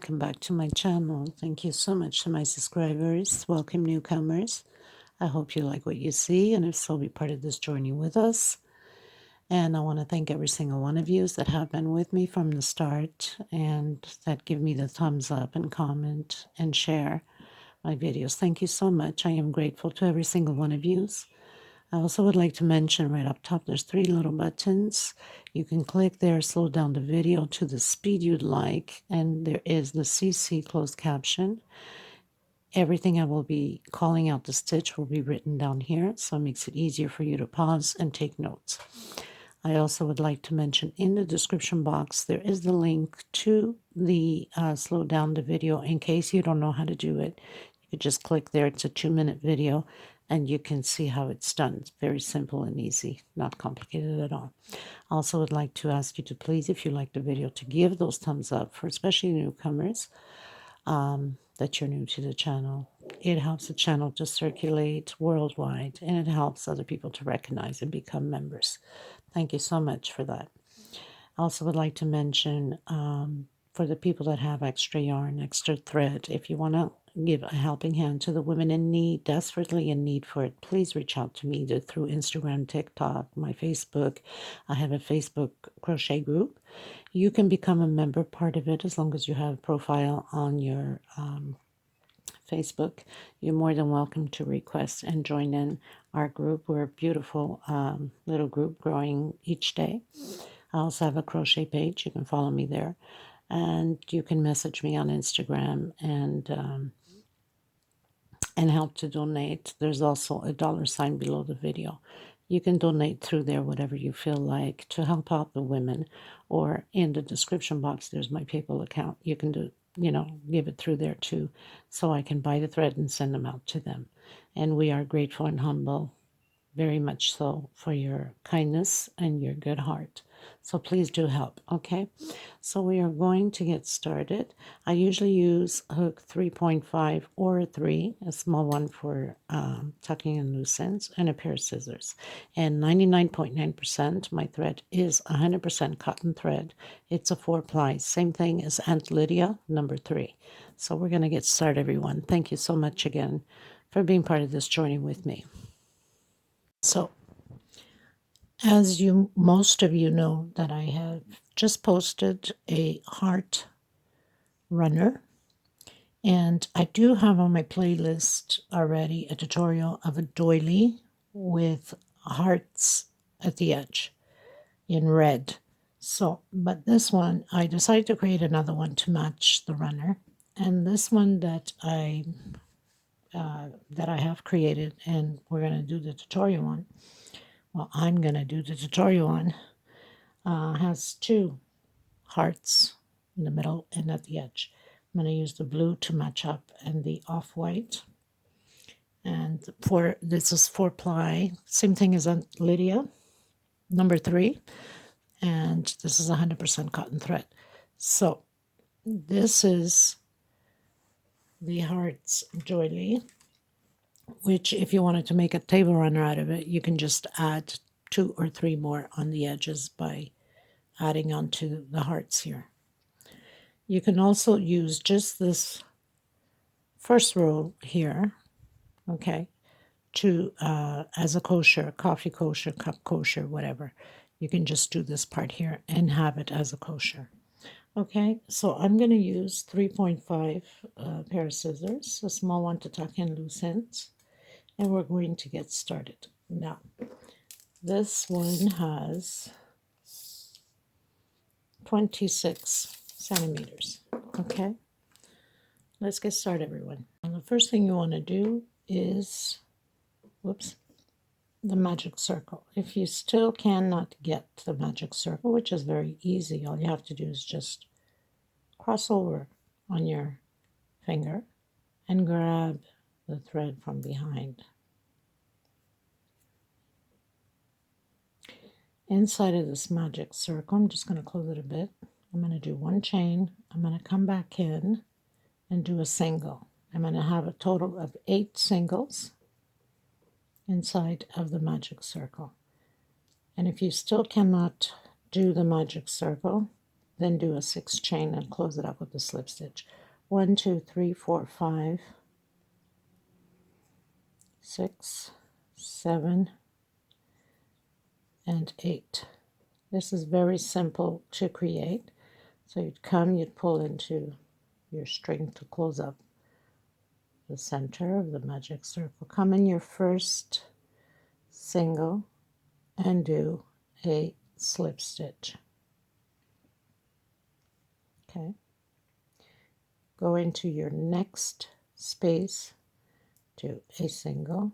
welcome back to my channel. Thank you so much to my subscribers. Welcome newcomers. I hope you like what you see, and if so, be part of this journey with us. And I want to thank every single one of you that have been with me from the start and that give me the thumbs up and comment and share my videos. Thank you so much. I am grateful to every single one of you. I also would like to mention right up top, there's 3 little buttons. You can click there, slow down the video to the speed you'd like, and there is the CC closed caption. Everything I will be calling out the stitch will be written down here, so it makes it easier for you to pause and take notes. I also would like to mention in the description box, there is the link to the slow down the video in case you don't know how to do it. You could just click there. It's a 2-minute video, and you can see how it's done. It's very simple and easy, not complicated at all. I also would like to ask you to please, if you like the video, to give those thumbs up for especially newcomers that you're new to the channel. It helps the channel to circulate worldwide, and it helps other people to recognize and become members. Thank you so much for that. I also would like to mention for the people that have extra yarn, extra thread, if you want to give a helping hand to the women in need, desperately in need for it, please reach out to me either through Instagram, TikTok, my Facebook. I have a Facebook crochet group. You can become a member part of it as long as you have a profile on your Facebook. You're more than welcome to request and join in our group. We're a beautiful little group growing each day. I also have a crochet page. You can follow me there. And you can message me on Instagram and help to donate. There's also a $sign below the video. You can donate through there whatever you feel like to help out the women. Or in the description box, there's my PayPal account. You can do, give it through there too, so I can buy the thread and send them out to them. And we are grateful and humble, very much so, for your kindness and your good heart. So please do help, okay? So we are going to get started. I usually use hook 3.5 or a 3, a small one for tucking in loose ends, and a pair of scissors. And 99.9% my thread is 100% cotton thread. It's a 4-ply, same thing as Aunt Lydia, number 3. So we're going to get started, everyone. Thank you so much again for being part of this journey with me. So, as most of you know, that I have just posted a heart runner, and I do have on my playlist already a tutorial of a doily with hearts at the edge in red. So, but this one, I decided to create another one to match the runner, and this one that I have created, and we're going to do the tutorial on. Well, I'm going to do the tutorial on, has 2 hearts in the middle and at the edge. I'm going to use the blue to match up and the off-white. And this is 4-ply, same thing as Aunt Lydia, number 3. And this is 100% cotton thread. So this is the hearts doily, which if you wanted to make a table runner out of it, you can just add 2 or 3 more on the edges by adding onto the hearts here. You can also use just this first row here, okay, to as a kosher, coffee kosher, cup kosher, whatever. You can just do this part here and have it as a kosher. Okay, so I'm going to use 3.5 pair of scissors, a small one to tuck in loose ends. And we're going to get started. Now, this one has 26 centimeters. Okay, let's get started, everyone. And the first thing you want to do is, the magic circle. If you still cannot get the magic circle, which is very easy, all you have to do is just cross over on your finger and grab the thread from behind. Inside of this magic circle, I'm just going to close it a bit. I'm going to do 1 chain. I'm going to come back in and do a single. I'm going to have a total of 8 singles inside of the magic circle. And if you still cannot do the magic circle, then do a 6 chain and close it up with the slip stitch. 1, 2, 3, 4, 5, 6, 7, and 8. This is very simple to create. So you'd come, you'd pull into your string to close up the center of the magic circle. Come in your first single and do a slip stitch. Okay. Go into your next space, do a single,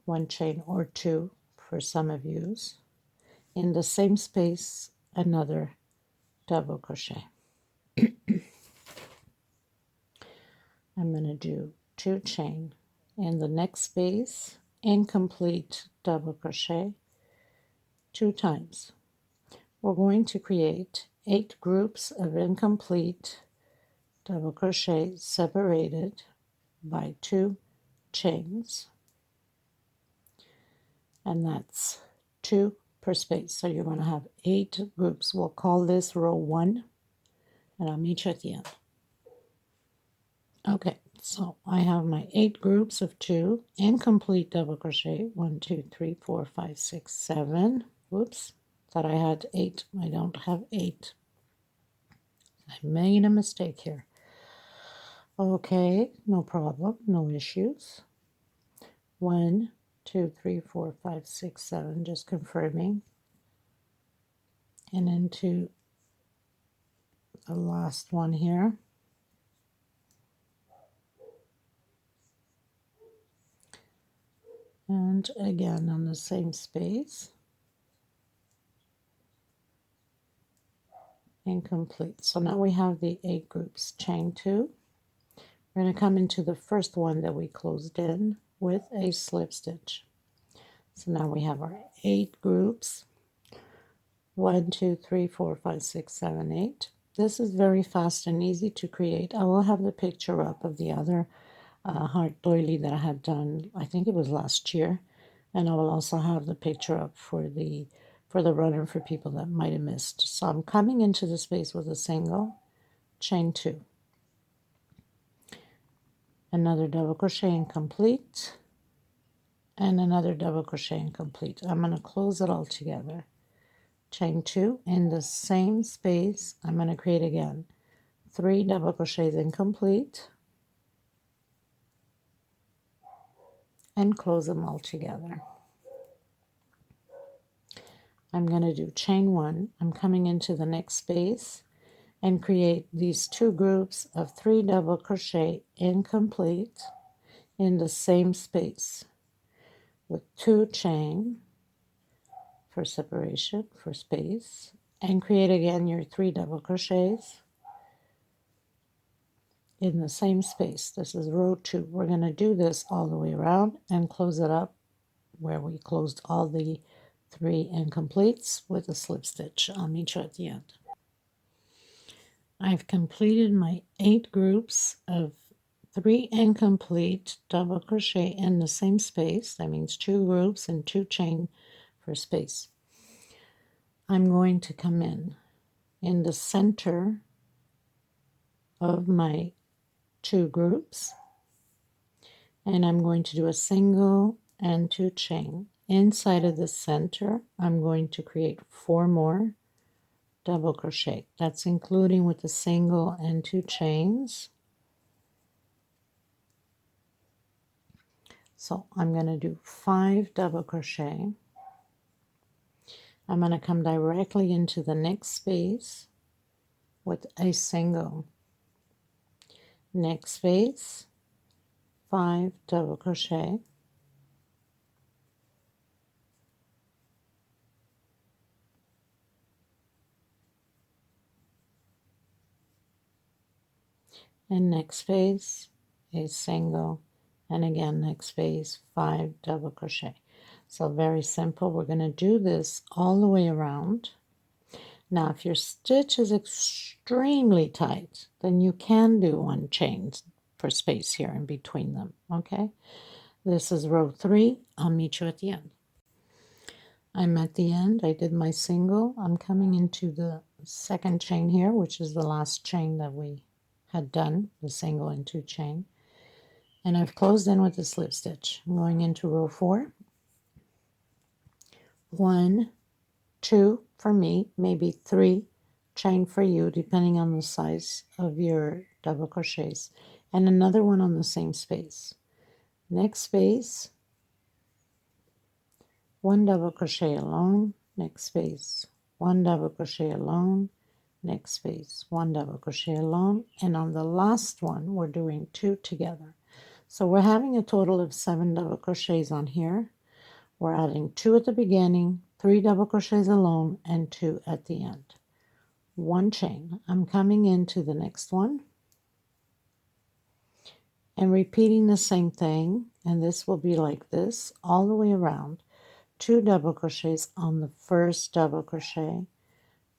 1 chain or 2 for some of yous. In the same space, another double crochet. I'm going to do 2 chain in the next space, incomplete double crochet 2 times. We're going to create 8 groups of incomplete double crochet separated by 2 chains, and that's 2 per space. So you're going to have 8 groups. We'll call this row 1, and I'll meet you at the end. Okay, so I have my 8 groups of 2 incomplete double crochet. 1, 2, 3, 4, 5, 6, 7. Whoops, thought I had 8. I don't have 8. I made a mistake here. Okay, no problem, no issues. 1, 2, 3, 4, 5, 6, 7, just confirming. And into the last one here. And again on the same space. Incomplete. So now we have the 8 groups. Chain 2. We're going to come into the first one that we closed in with a slip stitch. So now we have our 8 groups. 1, 2, 3, 4, 5, 6, 7, 8. This is very fast and easy to create. I will have the picture up of the other Heart Doily that I had done, I think it was last year. And I will also have the picture up for the runner for people that might have missed. So I'm coming into the space with a single, chain 2. Another double crochet incomplete, and another double crochet incomplete. I'm going to close it all together. Chain 2 in the same space. I'm going to create again 3 double crochets incomplete and close them all together. I'm going to do chain 1. I'm coming into the next space and create these 2 groups of 3 double crochet incomplete in the same space with 2 chain for separation for space, and create again your 3 double crochets in the same space. This is row 2. We're going to do this all the way around and close it up where we closed all the 3 incompletes with a slip stitch. I'll meet you at the end. I've completed my 8 groups of 3 incomplete double crochet in the same space. That means 2 groups and 2 chain for space. I'm going to come in the center of my 2 groups, and I'm going to do a single and 2 chain. Inside of the center, I'm going to create 4 more double crochet. That's including with the single and 2 chains. So I'm going to do 5 double crochet. I'm going to come directly into the next space with a single. Next space, 5 double crochet. And next space, a single, and again next space, 5 double crochet. So very simple. We're going to do this all the way around. Now if your stitch is extremely tight, then you can do 1 chain for space here in between them. Okay, this is row 3. I'll meet you at the end. I'm at the end. I did my single. I'm coming into the second chain here, which is the last chain that we had done, the single and 2 chain. And I've closed in with the slip stitch. I'm going into row 4. 1, 2 for me, maybe 3 chain for you, depending on the size of your double crochets, and another one on the same space. Next space, 1 double crochet alone, next space, 1 double crochet alone, next space, 1 double crochet alone, and on the last one we're doing 2 together. So we're having a total of 7 double crochets on here. We're adding 2 at the beginning, 3 double crochets alone, and 2 at the end. 1 chain. I'm coming into the next one and repeating the same thing, and this will be like this all the way around. 2 double crochets on the first double crochet,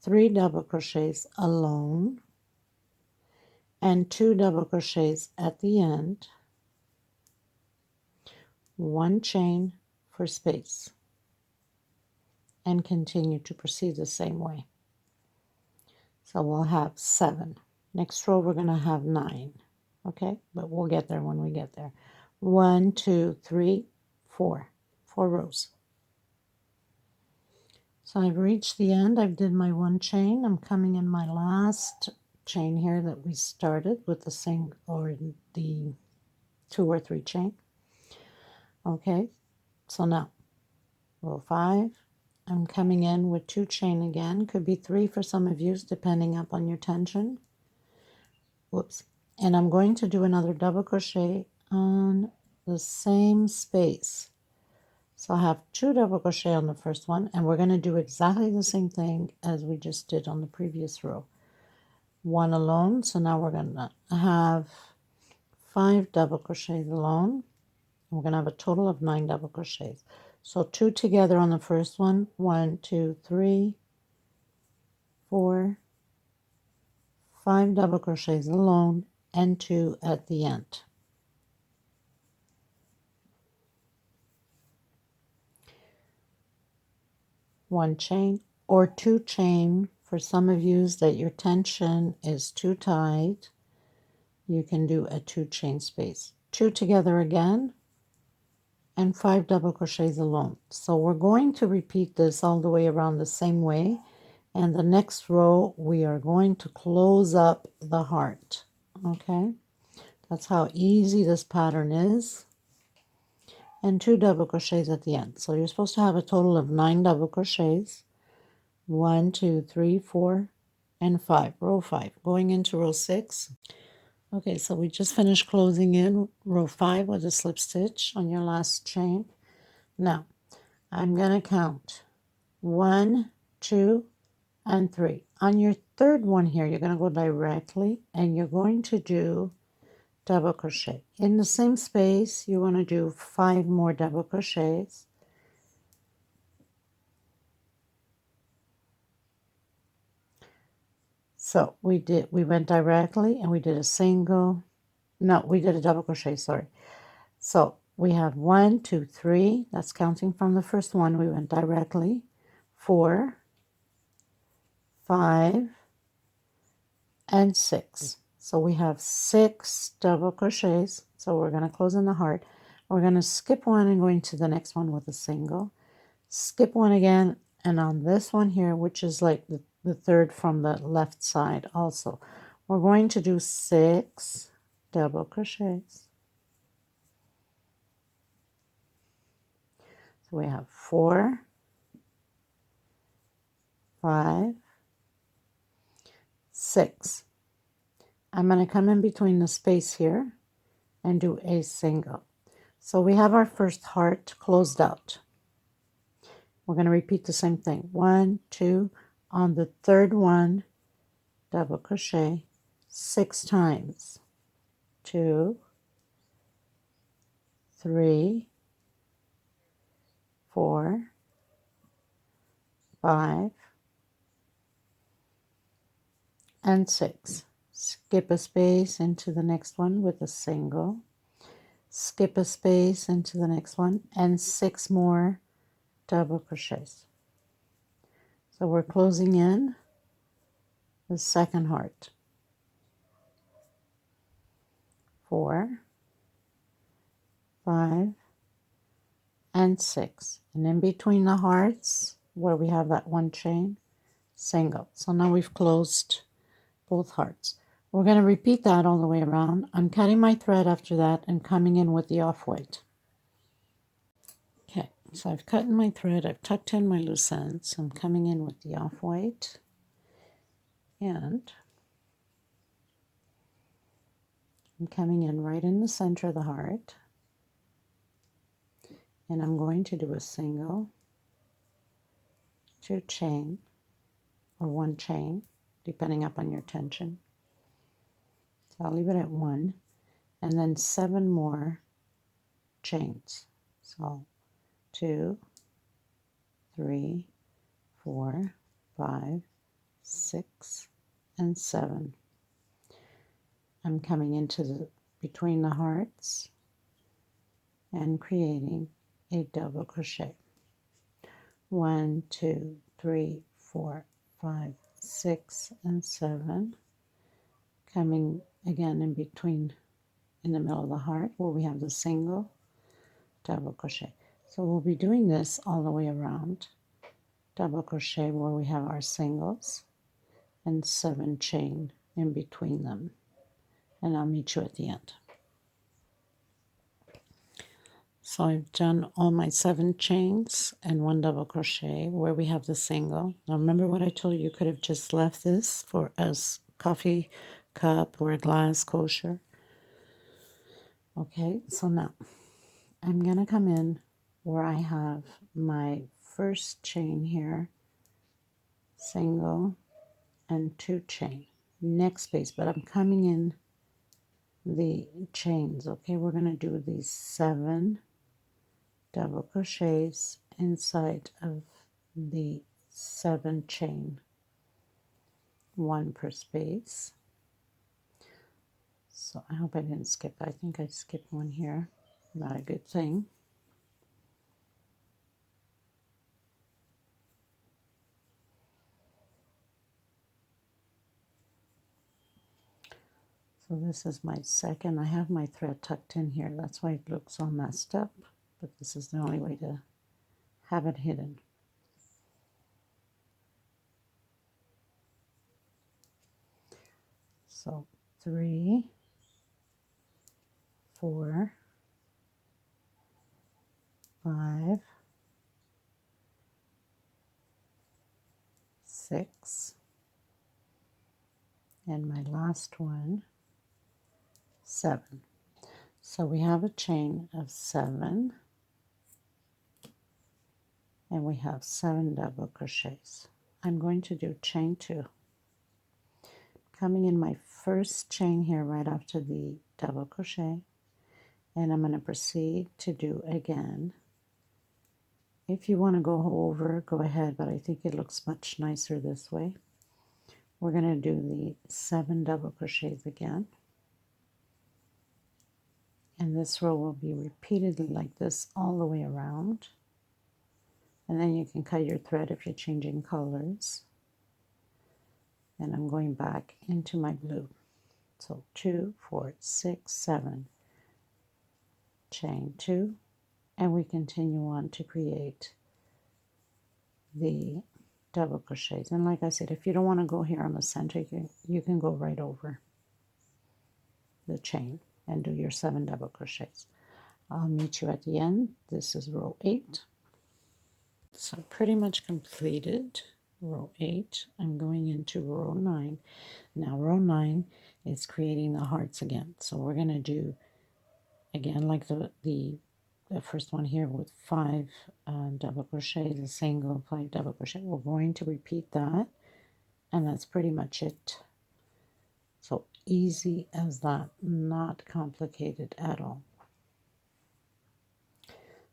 3 double crochets alone, and 2 double crochets at the end, 1 chain for space, and continue to proceed the same way. So we'll have 7. Next row we're going to have 9. Okay, but we'll get there when we get there. 1, 2, 3, 4. 4 rows. So I've reached the end. I've did my 1 chain. I'm coming in my last chain here that we started with the same, or the 2 or 3 chain. Okay, so now row 5. I'm coming in with 2 chain again. Could be 3 for some of you, depending upon your tension. Whoops. And I'm going to do another double crochet on the same space. So I have 2 double crochet on the first one, and we're going to do exactly the same thing as we just did on the previous row. 1 alone, so now we're going to have 5 double crochets alone. We're going to have a total of 9 double crochets. So 2 together on the first one. 1, 2, 3, 4, 5 double crochets alone, and 2 at the end. One chain or 2 chain. For some of you that your tension is too tight, you can do a 2 chain space. 2 together again, and 5 double crochets alone. So we're going to repeat this all the way around the same way, and the next row we are going to close up the heart. Okay, that's how easy this pattern is. And 2 double crochets at the end. So you're supposed to have a total of 9 double crochets. 1, 2, 3, 4, and 5. Row 5. Going into row 6. Okay, so we just finished closing in row 5 with a slip stitch on your last chain. Now, I'm going to count 1, 2, and 3. On your third one here, you're going to go directly, and you're going to do double crochet. In the same space, you want to do 5 more double crochets. So we went directly and we did a single, no, we did a double crochet, sorry. So we have 1, 2, 3, that's counting from the first one, we went directly, 4, 5, and 6. So we have 6 double crochets. So we're going to close in the heart. We're going to skip one and go into the next one with a single. Skip one again, and on this one here, which is like the third from the left side also, we're going to do 6 double crochets. So we have 4, 5, 6. I'm going to come in between the space here and do a single. So we have our first heart closed out. We're going to repeat the same thing. 1, 2, on the third one, double crochet 6 times. 2, 3, 4, 5, and 6. Skip a space into the next one with a single. Skip a space into the next one, and 6 more double crochets. So we're closing in the second heart. 4, 5, and 6. And in between the hearts, where we have that one chain, single. So now we've closed both hearts. We're going to repeat that all the way around. I'm cutting my thread after that and coming in with the off-white. Okay, so I've cut in my thread, I've tucked in my loose ends. I'm coming in with the off-white, and I'm coming in right in the center of the heart, and I'm going to do a single, 2 chain, or 1 chain, depending upon your tension. So I'll leave it at 1, and then 7 more chains. So 2, 3, 4, 5, 6, and 7. I'm coming into the between the hearts and creating a double crochet. 1, 2, 3, 4, 5, 6, and 7. Coming again in between, in the middle of the heart where we have the single, double crochet. So we'll be doing this all the way around. Double crochet where we have our singles and 7 chain in between them. And I'll meet you at the end. So I've done all my 7 chains and 1 double crochet where we have the single. Now remember what I told you, you could have just left this for as coffee cup or a glass kosher. Okay, so now I'm going to come in where I have my first chain here, single and 2 chain, next space, but I'm coming in the chains. Okay, we're going to do these 7 double crochets inside of the 7 chain, 1 per space. So I hope I didn't skip. I think I skipped one here. Not a good thing. So this is my second. I have my thread tucked in here. That's why it looks all messed up. But this is the only way to have it hidden. So 3, 4, 5, 6, and my last one, 7. So we have a chain of 7, and we have 7 double crochets. I'm going to do chain 2. Coming in my first chain here right after the double crochet, and I'm going to proceed to do again. If you want to go over, go ahead, but I think it looks much nicer this way. We're going to do the 7 double crochets again. And this row will be repeatedly like this all the way around. And then you can cut your thread if you're changing colors. And I'm going back into my blue. So 2, 4, 6, 7. Chain 2. And we continue on to create the double crochets. And like I said, if you don't want to go here on the center, you can go right over the chain and do your 7 double crochets. I'll meet you at the end. This is row 8. So pretty much completed row 8. I'm going into row 9. Now row 9 is creating the hearts again. So we're going to do again like the first one here with 5 double crochets, a single, 5 double crochet. We're going to repeat that, and that's pretty much it. So easy as that, not complicated at all.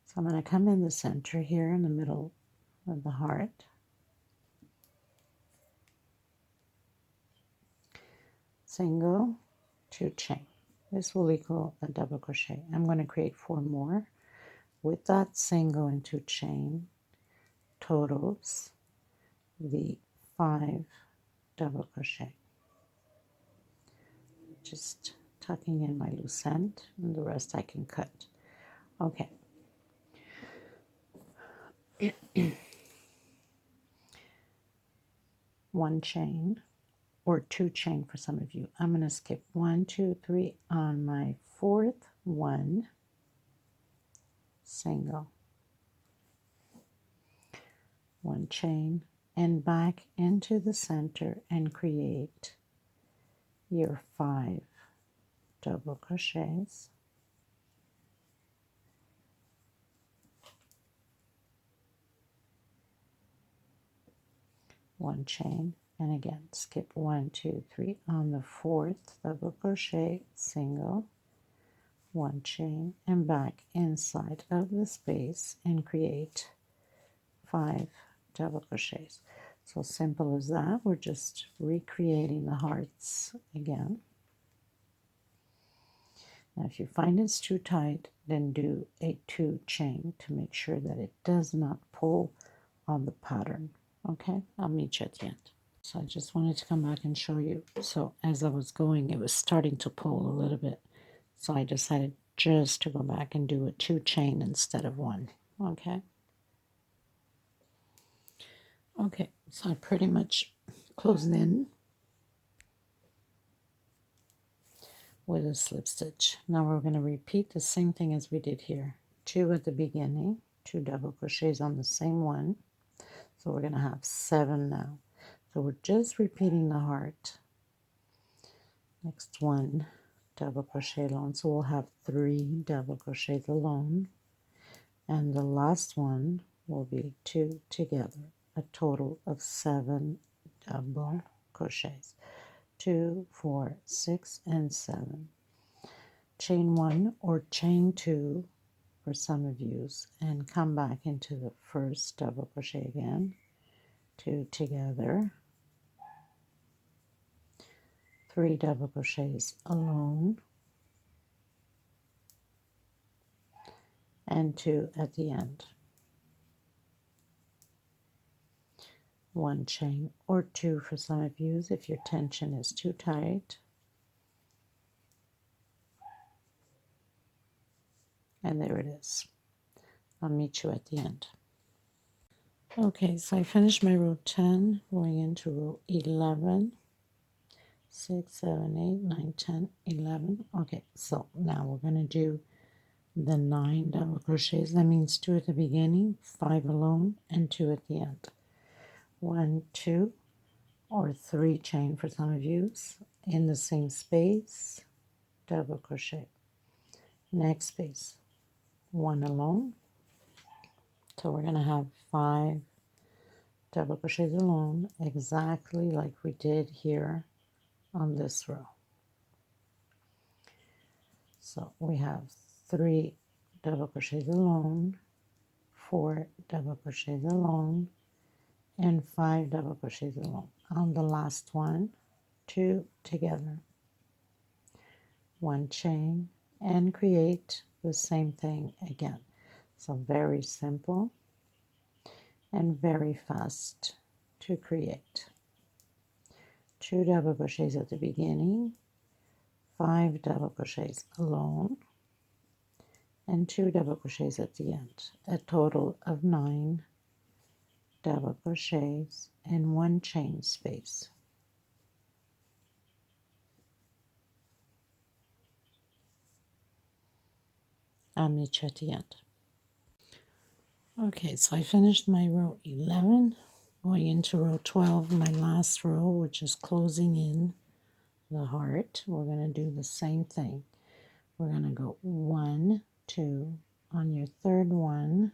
So I'm going to come in the center here in the middle of the heart. Single, 2 chain. This will equal a double crochet. I'm going to create 4 more. With that single and 2 chain totals the 5 double crochet. just tucking in my loose end, and the rest I can cut. Okay. One chain, or two chain for some of you. I'm going to skip 1, 2, 3 on my fourth one, single, one chain, and back into the center and create your 5 double crochets, one chain, and again skip 1, 2, 3 on the fourth double crochet, single, one chain, and back inside of the space and create 5 double crochets. So simple as that. We're just recreating the hearts again. Now if you find it's too tight, then do a 2 chain to make sure that it does not pull on the pattern. Okay, I'll meet you at the end. So I just wanted to come back and show you. So as I was going, it was starting to pull a little bit. So I decided just to go back and do a 2 chain instead of 1. Okay. Okay, so I pretty much closed in with a slip stitch. Now we're going to repeat the same thing as we did here. 2 at the beginning, 2 double crochets on the same one. So we're going to have 7 now. So we're just repeating the heart. Next one, double crochet alone. So we'll have 3 double crochets alone. And the last one will be 2 together. A total of 7 double crochets. 2, 4, 6, and 7. Chain 1 or chain 2 for some of you, and come back into the first double crochet again. 2 together. 3 double crochets alone. And 2 at the end. 1 chain or 2 for some of you if your tension is too tight. And there it is. I'll meet you at the end. Okay, so I finished my row 10, going into row 11. 6, 7, 8, 9, 10, 11. Okay, so now we're going to do the 9 double crochets. That means 2 at the beginning, 5 alone, and 2 at the end. 1, 2, or 3 chain for some of you in the same space, double crochet. Next space, 1 alone. So we're going to have 5 double crochets alone, exactly like we did here on this row. So we have 3 double crochets alone, 4 double crochets alone, and 5 double crochets alone. On the last one, 2 together, 1 chain, and create the same thing again. So very simple and very fast to create. 2 double crochets at the beginning, 5 double crochets alone, and 2 double crochets at the end. A total of 9 double crochets and 1 chain space. I'll meet you at the end. Okay, so I finished my row 11, going into row 12, my last row, which is closing in the heart. We're going to do the same thing. We're going to go 1, 2, on your third one,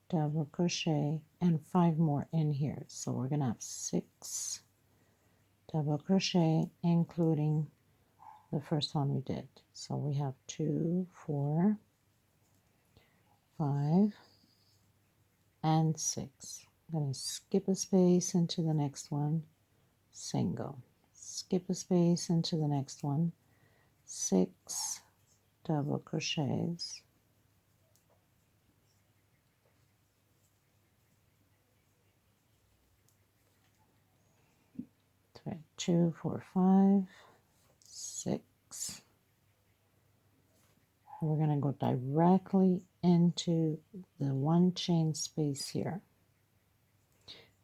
double crochet, and 5 more in here. So we're going to have 6 double crochet, including the first one we did. So we have 2, 4, 5, and 6. I'm going to skip a space into the next one, single. Skip a space into the next one, 6 double crochets, 2, 4, 5, 6. We're going to go directly into the 1 chain space here.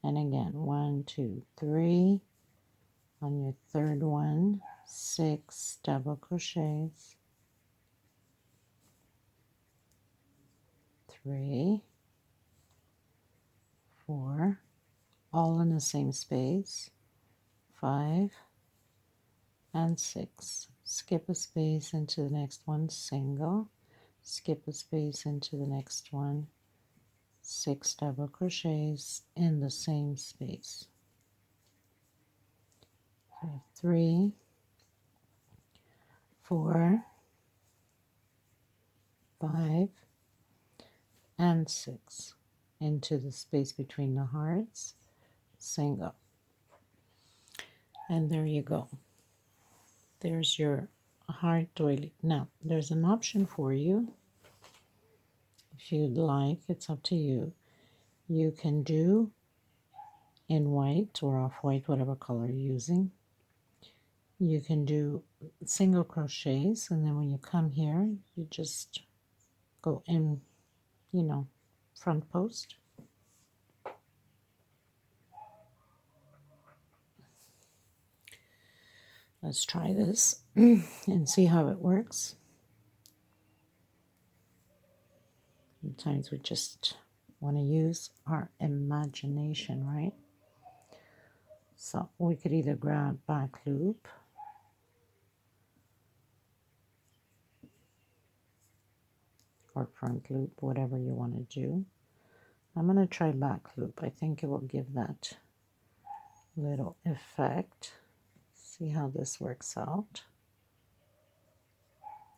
And again, 1, 2, 3. On your third one, 6 double crochets, 3, 4, all in the same space, 5, and 6. Skip a space into the next one, single, skip a space into the next one, 6 double crochets in the same space. 3, 4, 5, and 6 into the space between the hearts, single. And there you go. There's your heart doily. Now, there's an option for you. If you'd like, it's up to you. You can do in white or off-white, whatever color you're using. You can do single crochets, and then when you come here, you just go in, you know, front post. Let's try this and see how it works. Sometimes we just want to use our imagination, right? So we could either grab back loop or front loop, whatever you want to do. I'm going to try back loop. I think it will give that little effect. See how this works out.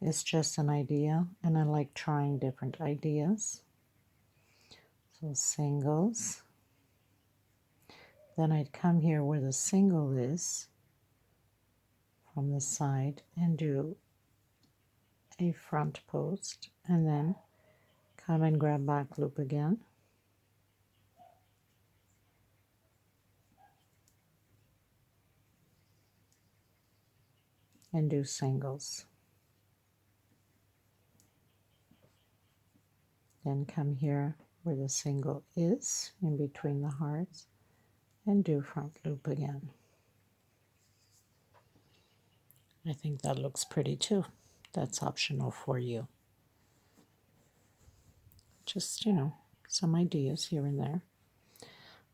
It's just an idea, and I like trying different ideas. So singles. Then I'd come here where the single is from the side and do a front post, and then come and grab back loop again. And do singles. Then come here where the single is in between the hearts and do front loop again. I think that looks pretty too. That's optional for you. Just, you know, some ideas here and there.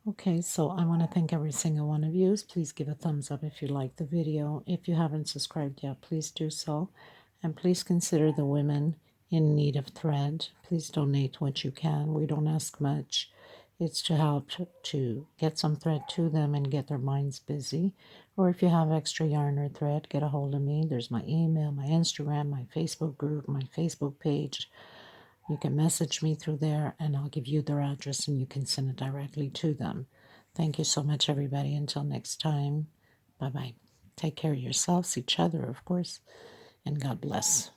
Okay, so I want to thank every single one of you. Please give a thumbs up if you like the video. If you haven't subscribed yet, please do so. And please consider the women in need of thread. Please donate what you can. We don't ask much. It's to help to get some thread to them and get their minds busy. Or if you have extra yarn or thread, get a hold of me. There's my email, my Instagram, my Facebook group, my Facebook page. You can message me through there, and I'll give you their address, and you can send it directly to them. Thank you so much, everybody. Until next time, bye-bye. Take care of yourselves, each other, of course, and God bless.